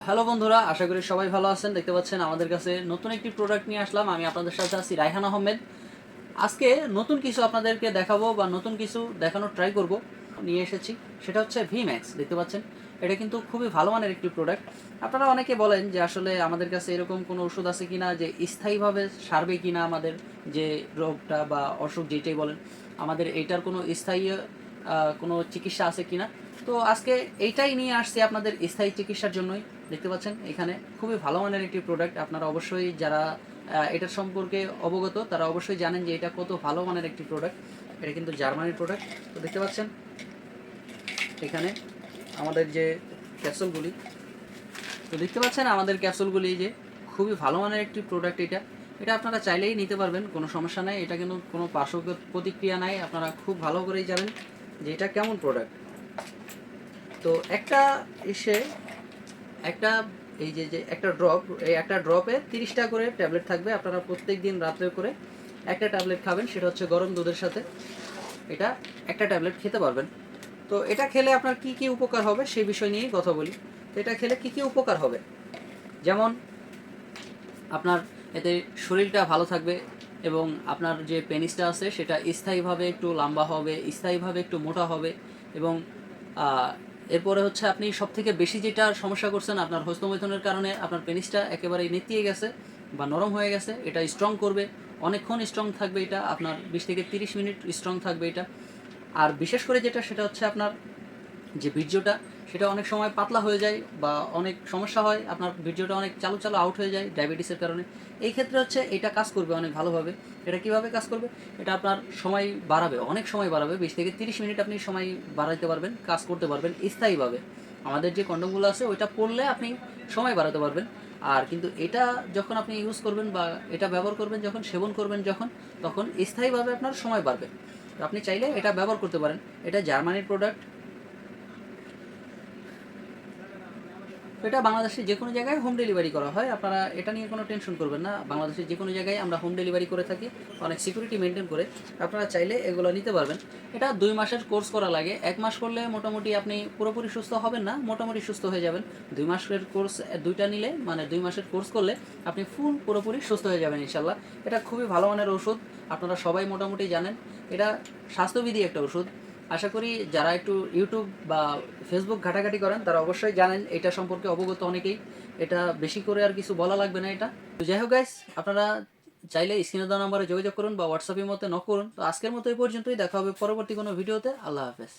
Hello বন্ধুরা, আশা করি সবাই ভালো আছেন। দেখতে পাচ্ছেন আমাদের কাছে নতুন একটি প্রোডাক্ট নিয়ে আসলাম। আমি আপনাদের সাথে আছি রায়হান আহমেদ। আজকে নতুন কিছু আপনাদেরকে দেখাবো বা নতুন কিছু দেখানোর ট্রাই করব নিয়ে এসেছি। সেটা হচ্ছে ভিম্যাক্স। দেখতে পাচ্ছেন এটা কিন্তু খুবই ভালো মানের একটি প্রোডাক্ট। আপনারা অনেকে বলেন যে আসলে আমাদের কাছে এরকম কোনো ওষুধ আছে কিনা যে স্থায়ীভাবে সারবে কিনা আমাদের যে রোগটা বা অসুখ যেটাই বলেন, আমাদের এইটার কোনো স্থায়ী কোনো চিকিৎসা আছে কিনা। তো আজকে এইটাই নিয়ে আসছি আপনাদের স্থায়ী চিকিৎসার জন্যই। দেখতে পাচ্ছেন এখানে খুবই ভালো মানের একটি প্রোডাক্ট। আপনারা অবশ্যই যারা এটার সম্পর্কে অবগত তারা অবশ্যই জানেন যে এটা কত ভালো মানের একটি প্রোডাক্ট। এটা কিন্তু জার্মানির প্রোডাক্ট। তো দেখতে পাচ্ছেন এখানে আমাদের যে ক্যাপসুলগুলি, তো দেখতে পাচ্ছেন আমাদের ক্যাপসুলগুলি যে খুবই ভালো মানের একটি প্রোডাক্ট। এটা এটা আপনারা চাইলেই নিতে পারবেন, কোনো সমস্যা নাই। এটা কিন্তু কোনো পার্শ্ব প্রতিক্রিয়া নাই। আপনারা খুব ভালো করেই জানেন যে এটা কেমন প্রোডাক্ট। তো একটা এসে একটা এই যে যে একটা ড্রপ, এই একটা ড্রপে 30টা করে ট্যাবলেট থাকবে। আপনারা প্রত্যেক দিন রাত্রে করে একটা ট্যাবলেট খাবেন, সেটা হচ্ছে গরম দুধের সাথে। এটা একটা ট্যাবলেট খেতে পারবেন। তো এটা খেলে আপনার কি কি উপকার হবে সেই বিষয় নিয়েই কথা বলি। তো এটা খেলে কি কি উপকার হবে, যেমন আপনার এতে শরীরটা ভালো থাকবে এবং আপনার যে পেনিসটা আছে সেটা স্থায়ীভাবে একটু লম্বা হবে, স্থায়ীভাবে একটু মোটা হবে। এবং এরপরে হচ্ছে আপনি সবথেকে বেশি যেটা সমস্যা করছেন, আপনার হস্তমৈথুনের কারণে আপনার পেনিসটা একেবারেই নেতিয়ে গেছে বা নরম হয়ে গেছে, এটা স্ট্রং করবে। অনেকক্ষণ স্ট্রং থাকবে এটা, আপনার 20 থেকে 30 মিনিট স্ট্রং থাকবে এটা। আর বিশেষ করে যেটা সেটা হচ্ছে আপনার যে বীর্যটা, সেটা অনেক সময় পাতলা হয়ে যায় বা অনেক সমস্যা হয়, আপনার বীর্যটা অনেক চালু চালু আউট হয়ে যায় ডায়াবেটিসের কারণে। এই ক্ষেত্রে হচ্ছে এটা কাজ করবে অনেক ভালোভাবে। এটা কিভাবে কাজ করবে, এটা আপনার সময় বাড়াবে, অনেক সময় বাড়াবে। 20 থেকে 30 মিনিট আপনি সময় বাড়াইতে পারবেন, কাজ করতে পারবেন স্থায়ীভাবে। আমাদের যে কন্ডমগুলো আছে ওইটা পড়লে আপনি সময় বাড়াতে পারবেন। আর কিন্তু এটা যখন আপনি ইউজ করবেন বা এটা ব্যবহার করবেন, যখন সেবন করবেন যখন, তখন স্থায়ীভাবে আপনার সময় বাড়বে। তো আপনি চাইলে এটা ব্যবহার করতে পারেন। এটা জার্মানির প্রোডাক্ট। এটা বাংলাদেশের যে কোনো জায়গায় হোম ডেলিভারি করা হয়। আপনারা এটা নিয়ে কোনো টেনশন করবেন না। বাংলাদেশের যে কোনো জায়গায় আমরা হোম ডেলিভারি করে থাকি, অনেক সিকিউরিটি মেনটেন করে। আপনারা চাইলে এগুলো নিতে পারবেন। এটা 2 মাসের কোর্স করা লাগে। 1 মাস করলে মোটামুটি আপনি পুরোপুরি সুস্থ হবেন না, মোটামুটি সুস্থ হয়ে যাবেন। 2 মাসের কোর্স, দুইটা নিলে মানে 2 মাসের কোর্স করলে আপনি পুরোপুরি সুস্থ হয়ে যাবেন ইনশাল্লাহ। এটা খুবই ভালো মানের ওষুধ, আপনারা সবাই মোটামুটি জানেন। এটা স্বাস্থ্যবিধি একটা ওষুধ। আশা করি যারা একটু ইউটিউব বা ফেসবুক ঘাটাঘাটি করেন তারা অবশ্যই জানেন এটা সম্পর্কে অবগত অনেকেই। এটা বেশি করে আর কিছু বলা লাগবে না এটা। তো যাই হোক গাইস, আপনারা চাইলে স্ক্রিনে দেওয়া নাম্বারে যোগাযোগ করুন বা হোয়াটসঅ্যাপের মধ্যে নক করুন। তো আজকের মতো এই পর্যন্তই, দেখা হবে পরবর্তী কোনো ভিডিওতে। আল্লাহ হাফেজ।